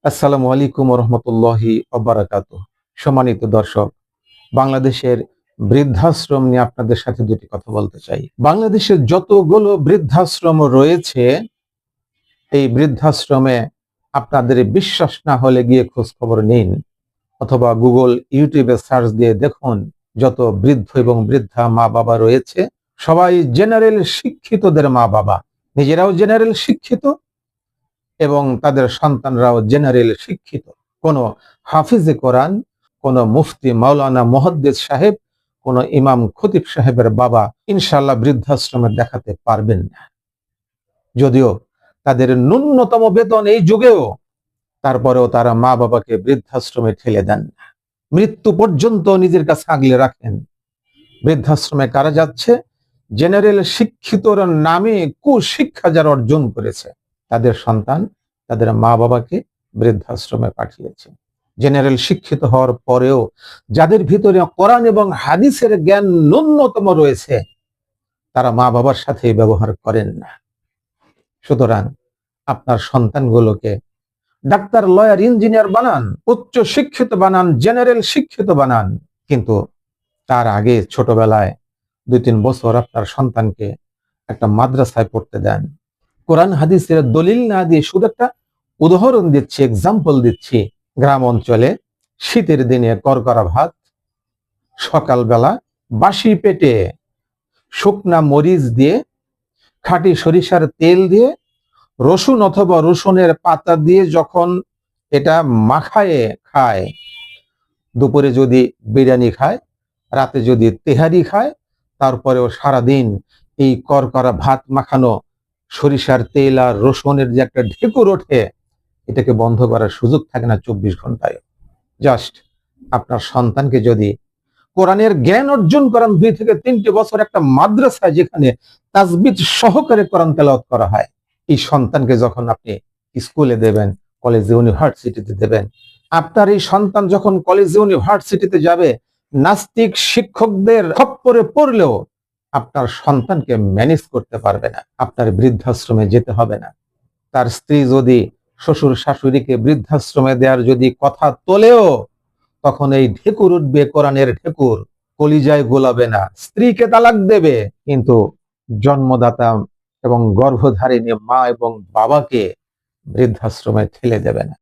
আসসালামু আলাইকুম রহমতুল্লাহি ওবারাকাতুহ। সম্মানিত দর্শক, বাংলাদেশের বৃদ্ধাশ্রম নিয়ে আপনাদের সাথে দুটি কথা বলতে চাই। বাংলাদেশের যতগুলো বৃদ্ধাশ্রম রয়েছে, এই বৃদ্ধাশ্রমে আপনাদের বিশ্বাস না হলে গিয়ে খোঁজ খবর নিন, অথবা গুগল, ইউটিউবে সার্চ দিয়ে দেখুন। যত বৃদ্ধ এবং বৃদ্ধা মা বাবা রয়েছে, সবাই জেনারেল শিক্ষিতদের মা বাবা, নিজেরাও জেনারেল শিক্ষিত এবং তাদের সন্তানরাও জেনারেল শিক্ষিত। কোনো হাফিজে কোরআন, কোনো মুফতি মাওলানা মুহাদ্দিস সাহেব, কোনো ইমাম খতিব সাহেবের বাবা ইনশাআল্লাহ বৃদ্ধাশ্রমে দেখাতে পারবেন না। যদিও তাদের ন্যূনতম বেতন এই যুগেও, তারপরেও তারা মা বাবাকে বৃদ্ধাশ্রমে ঠেলে দেন না, মৃত্যু পর্যন্ত নিজের কাছে আগলে রাখেন। বৃদ্ধাশ্রমে কারা যাচ্ছে? জেনারেল শিক্ষিতর নামে কুশিক্ষা যারা অর্জন করেছে, তাদের সন্তান তাদের মা বাবাকে বৃদ্ধাশ্রমে পাঠিয়েছে। জেনারেল শিক্ষিত হওয়ার পরেও যাদের ভিতরে কোরআন এবং হাদিসের জ্ঞান ন্যূনতম রয়েছে, তারা মা বাবার সাথে ব্যবহার করেন না। সুতরাং আপনার সন্তানগুলোকে ডাক্তার, লয়ার, ইঞ্জিনিয়ার বানান, উচ্চ শিক্ষিত বানান, জেনারেল শিক্ষিত বানান, কিন্তু তার আগে ছোটবেলায় 2-3 বছর আপনার সন্তানকে একটা মাদ্রাসায় পড়তে দেন। কোরআন হাদিসের দলিল না দিয়ে শুধু একটা উদাহরণ দিচ্ছি, এক্সাম্পল দিচ্ছি। গ্রাম অঞ্চলে শীতের দিনে করকরা ভাত, সকালবেলা বাসি পেটে শুকনা মরিচ দিয়ে, খাঁটি সরিষার তেল দিয়ে, রসুন অথবা রসুনের পাতা দিয়ে যখন এটা মাখায়ে খায়, দুপুরে যদি বিরিয়ানি খায়, রাতে যদি তেহারি খায়, তারপরেও সারাদিন এই করকরা ভাত মাখানো সরিষার তেল আর রসুনের যে একটা ঢেকুর ওঠে, এটাকে বন্ধ করার সুযোগ থাকে না 24 ঘন্টায়। জাস্ট আপনার সন্তানকে যদি কোরআনের জ্ঞান অর্জন করান, 2 থেকে 3টে বছর একটা মাদ্রাসায় যেখানে তাজবিদ সহকারে কোরআন তেলাওয়াত করা হয়, এই সন্তানকে যখন আপনি স্কুলে দেবেন, কলেজে, ইউনিভার্সিটিতে দেবেন, আপনার এই সন্তান যখন কলেজে, ইউনিভার্সিটিতে যাবে, নাস্তিক শিক্ষকদের খপ্পরে পড়লেও আপনার সন্তানকে ম্যানেজ করতে পারবে না। আপনার বৃদ্ধাশ্রমে যেতে হবে না। তার স্ত্রী যদি শ্বশুর শাশুড়িকে বৃদ্ধাশ্রমে দেওয়ার যদি কথা তোলেও, তখন এই ঢেকুর উঠবে, কোরআনের ঢেকুর, কলিজায় গোলাবে না, স্ত্রীকে তালাক দেবে, কিন্তু জন্মদাতা এবং গর্ভধারিণী মা এবং বাবাকে বৃদ্ধাশ্রমে ঠেলে দেবে না।